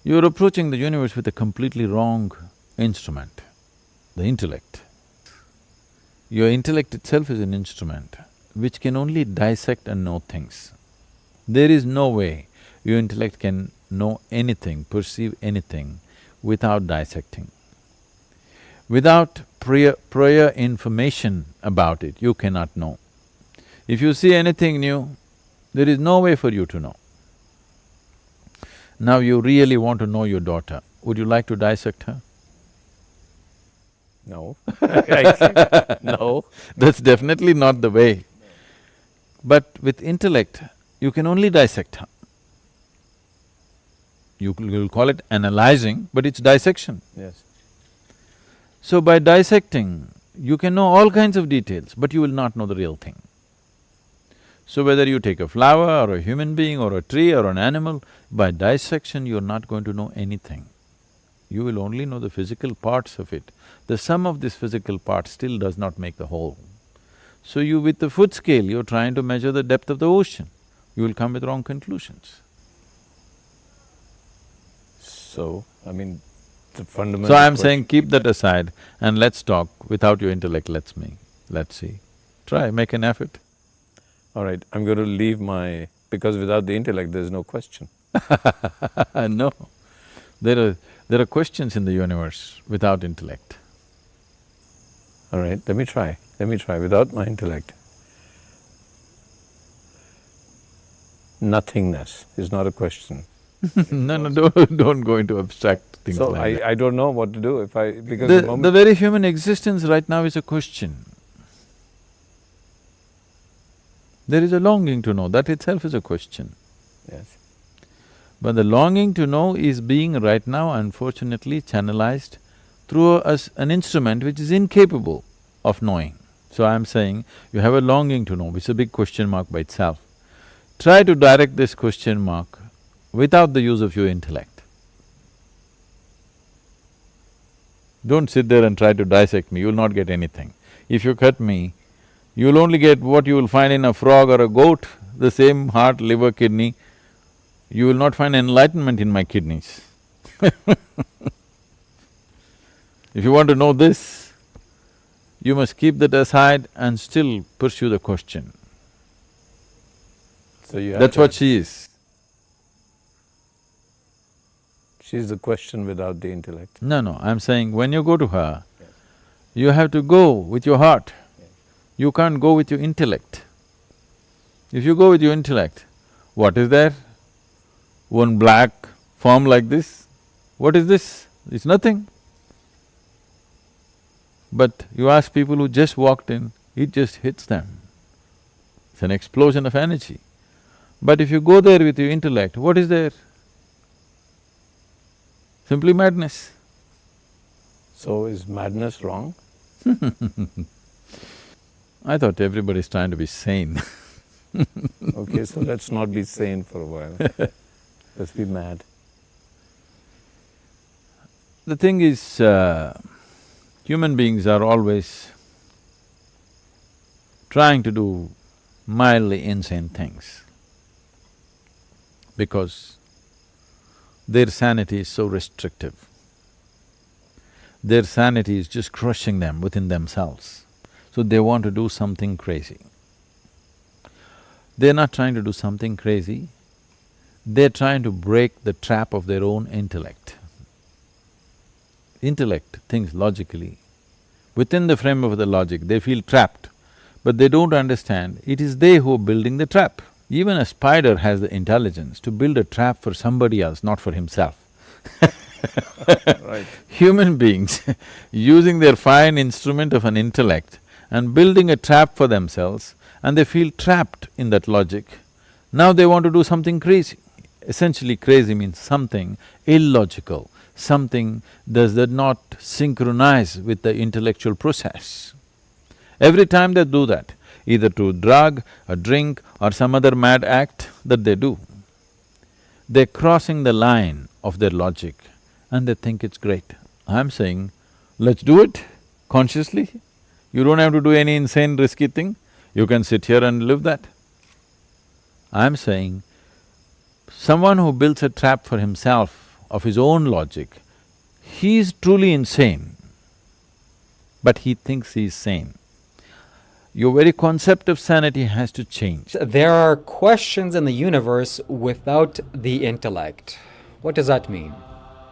You're approaching the universe with a completely wrong instrument, the intellect. Your intellect itself is an instrument which can only dissect and know things. There is no way your intellect can know anything, perceive anything without dissecting. Without prior information about it, you cannot know. If you see anything new, there is no way for you to know. Now you really want to know your daughter, would you like to dissect her? No. No. That's definitely not the way. But with intellect, you can only dissect her. You'll call it analyzing, but it's dissection. Yes. So by dissecting, you can know all kinds of details, but you will not know the real thing. So whether you take a flower or a human being or a tree or an animal, by dissection you're not going to know anything. You will only know the physical parts of it. The sum of this physical parts still does not make the whole. So you, with the foot scale, you're trying to measure the depth of the ocean. You will come with wrong conclusions. So, I mean, the fundamental… So I'm saying keep that aside and let's talk without your intellect, let's see. Try, make an effort. All right, I'm going to leave my… because without the intellect, there's no question. No, there are questions in the universe without intellect. All right, let me try without my intellect. Nothingness is not a question. No, don't go into abstract things like that. So I don't know what to do if I… because The very human existence right now is a question. There is a longing to know, that itself is a question. Yes. But the longing to know is being right now unfortunately channelized through an instrument which is incapable of knowing. So I'm saying, you have a longing to know, which is a big question mark by itself. Try to direct this question mark without the use of your intellect. Don't sit there and try to dissect me, you'll not get anything. If you cut me, you'll only get what you will find in a frog or a goat, the same heart, liver, kidney. You will not find enlightenment in my kidneys. If you want to know this, you must keep that aside and still pursue the question. So you have That's to… what she is. She's the question without the intellect. No, I'm saying when you go to her, you have to go with your heart. You can't go with your intellect. If you go with your intellect, what is there? One black form like this? What is this? It's nothing. But you ask people who just walked in, it just hits them. It's an explosion of energy. But if you go there with your intellect, what is there? Simply madness. So is madness wrong? I thought everybody's trying to be sane. Okay, so let's not be sane for a while. Let's be mad. The thing is, human beings are always trying to do mildly insane things because their sanity is so restrictive. Their sanity is just crushing them within themselves, so they want to do something crazy. They're not trying to do something crazy, they're trying to break the trap of their own intellect. Intellect thinks logically. Within the frame of the logic, they feel trapped, but they don't understand it is they who are building the trap. Even a spider has the intelligence to build a trap for somebody else, not for himself. Right. Human beings using their fine instrument of an intellect and building a trap for themselves, and they feel trapped in that logic. Now they want to do something crazy. Essentially crazy means something illogical, something does not synchronize with the intellectual process. Every time they do that, either through drug, a drink or some other mad act that they do, they're crossing the line of their logic and they think it's great. I'm saying, let's do it consciously. You don't have to do any insane risky thing, you can sit here and live that. I'm saying, someone who builds a trap for himself, of his own logic, he is truly insane, but he thinks he is sane. Your very concept of sanity has to change. There are questions in the universe without the intellect. What does that mean?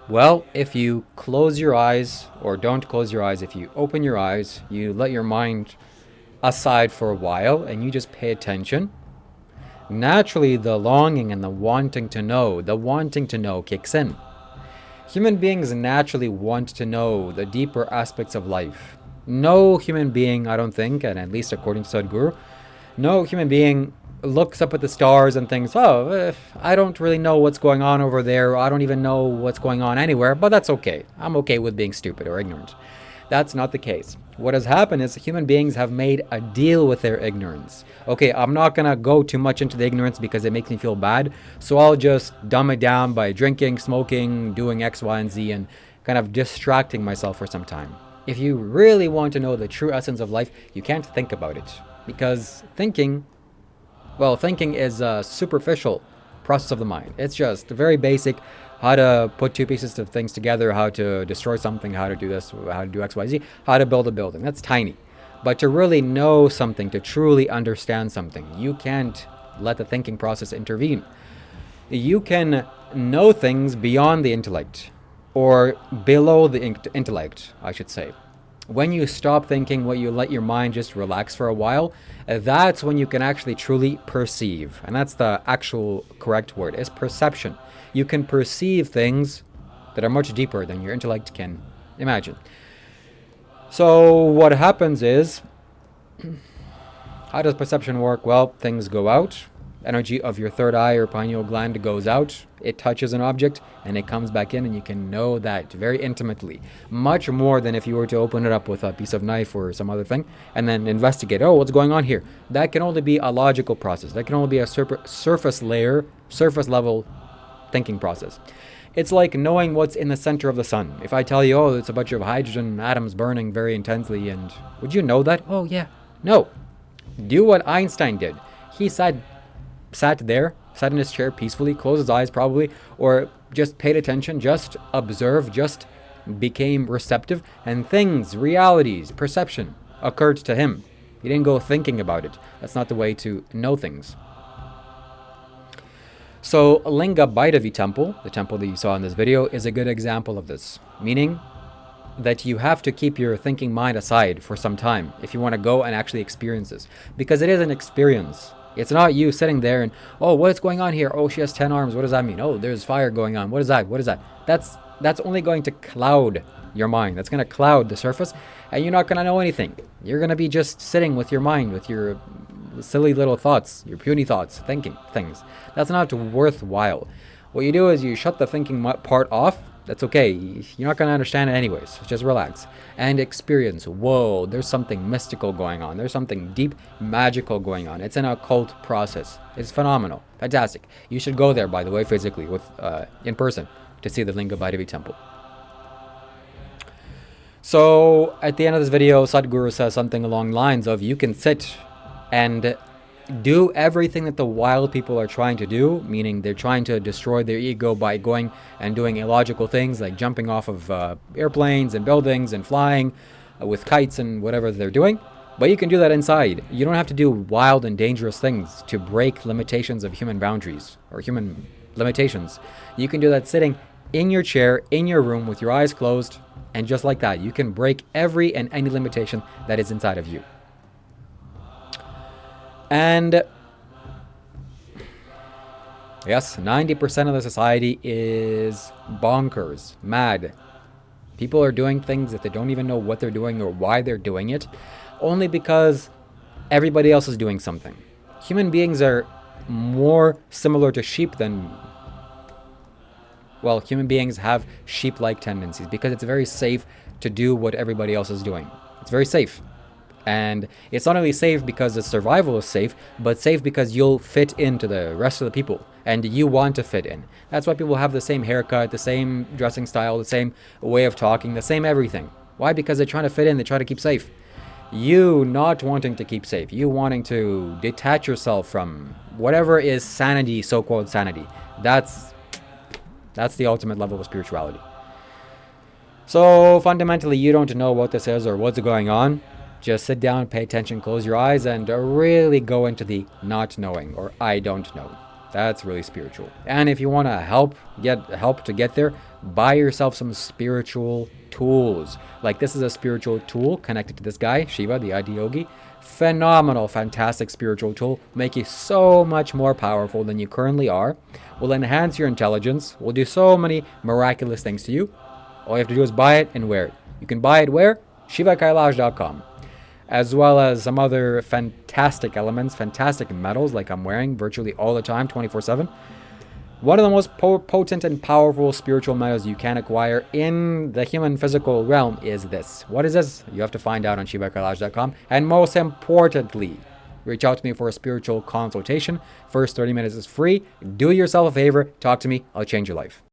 Well, if you close your eyes, or don't close your eyes, if you open your eyes, you let your mind aside for a while and you just pay attention, naturally the longing and the wanting to know kicks in. Human beings naturally want to know the deeper aspects of life. No human being, I don't think, and at least according to Sadhguru, no human being looks up at the stars and thinks, oh, I don't really know what's going on over there. I don't even know what's going on anywhere, but that's okay. I'm okay with being stupid or ignorant. That's not the case. What has happened is human beings have made a deal with their ignorance. Okay, I'm not going to go too much into the ignorance because it makes me feel bad, so I'll just dumb it down by drinking, smoking, doing X, Y, and Z, and kind of distracting myself for some time. If you really want to know the true essence of life, you can't think about it. Because thinking is a superficial process of the mind. It's just very basic, how to put two pieces of things together, how to destroy something, how to do this, how to do X, Y, Z, how to build a building. That's tiny. But to really know something, to truly understand something, you can't let the thinking process intervene. You can know things beyond the intellect, or below the intellect, I should say. When you stop thinking, when you let your mind just relax for a while, that's when you can actually truly perceive. And that's the actual correct word, is perception. You can perceive things that are much deeper than your intellect can imagine. So what happens is, how does perception work? Well, things go out. Energy of your third eye or pineal gland goes out, it touches an object, and it comes back in, and you can know that very intimately. Much more than if you were to open it up with a piece of knife or some other thing, and then investigate, oh, what's going on here? That can only be a logical process. That can only be a surface level thinking process. It's like knowing what's in the center of the sun. If I tell you, oh, it's a bunch of hydrogen atoms burning very intensely, and would you know that? Oh, yeah. No. Do what Einstein did. He sat in his chair peacefully, closed his eyes probably, or just paid attention, just observed, just became receptive, and things, realities, perception occurred to him. He didn't go thinking about it. That's not the way to know things. So Linga Bhairavi temple, the temple that you saw in this video, is a good example of this, meaning that you have to keep your thinking mind aside for some time if you want to go and actually experience this, because it is an experience. It's not you sitting there and, oh, what's going on here? Oh, she has 10 arms. What does that mean? Oh, there's fire going on. What is that? What is that? That's only going to cloud your mind. That's going to cloud the surface, and you're not going to know anything. You're going to be just sitting with your mind, with your silly little thoughts, your puny thoughts, thinking things. That's not worthwhile. What you do is you shut the thinking part off. That's okay. You're not going to understand it anyways. Just relax and experience. Whoa, there's something mystical going on. There's something deep, magical going on. It's an occult process. It's phenomenal. Fantastic. You should go there, by the way, physically, in person, to see the Linga Bhairavi temple. So at the end of this video, Sadhguru says something along the lines of, you can sit and do everything that the wild people are trying to do, meaning they're trying to destroy their ego by going and doing illogical things like jumping off of airplanes and buildings and flying with kites and whatever they're doing. But you can do that inside. You don't have to do wild and dangerous things to break limitations of human boundaries or human limitations. You can do that sitting in your chair, in your room, with your eyes closed, and just like that, you can break every and any limitation that is inside of you. And yes, 90% of the society is bonkers, mad. People are doing things that they don't even know what they're doing or why they're doing it, only because everybody else is doing something. Human beings are more similar to sheep than, well, human beings have sheep-like tendencies because it's very safe to do what everybody else is doing. It's very safe. And it's not only safe because the survival is safe, but safe because you'll fit into the rest of the people and you want to fit in. That's why people have the same haircut, the same dressing style, the same way of talking, the same everything. Why? Because they're trying to fit in, they try to keep safe. You not wanting to keep safe, you wanting to detach yourself from whatever is sanity, so-called sanity. That's That's the ultimate level of spirituality. So fundamentally, you don't know what this is or what's going on. Just sit down, pay attention, close your eyes, and really go into the not knowing, or I don't know. That's really spiritual. And if you want to help to get there, buy yourself some spiritual tools. Like this is a spiritual tool connected to this guy, Shiva, the Adiyogi. Phenomenal, fantastic spiritual tool. Make you so much more powerful than you currently are. Will enhance your intelligence. Will do so many miraculous things to you. All you have to do is buy it and wear it. You can buy it where? ShivaKailash.com. As well as some other fantastic elements, fantastic metals like I'm wearing virtually all the time, 24/7. One of the most potent and powerful spiritual metals you can acquire in the human physical realm is this. What is this? You have to find out on ShivaKailash.com. And most importantly, reach out to me for a spiritual consultation. First 30 minutes is free. Do yourself a favor. Talk to me. I'll change your life.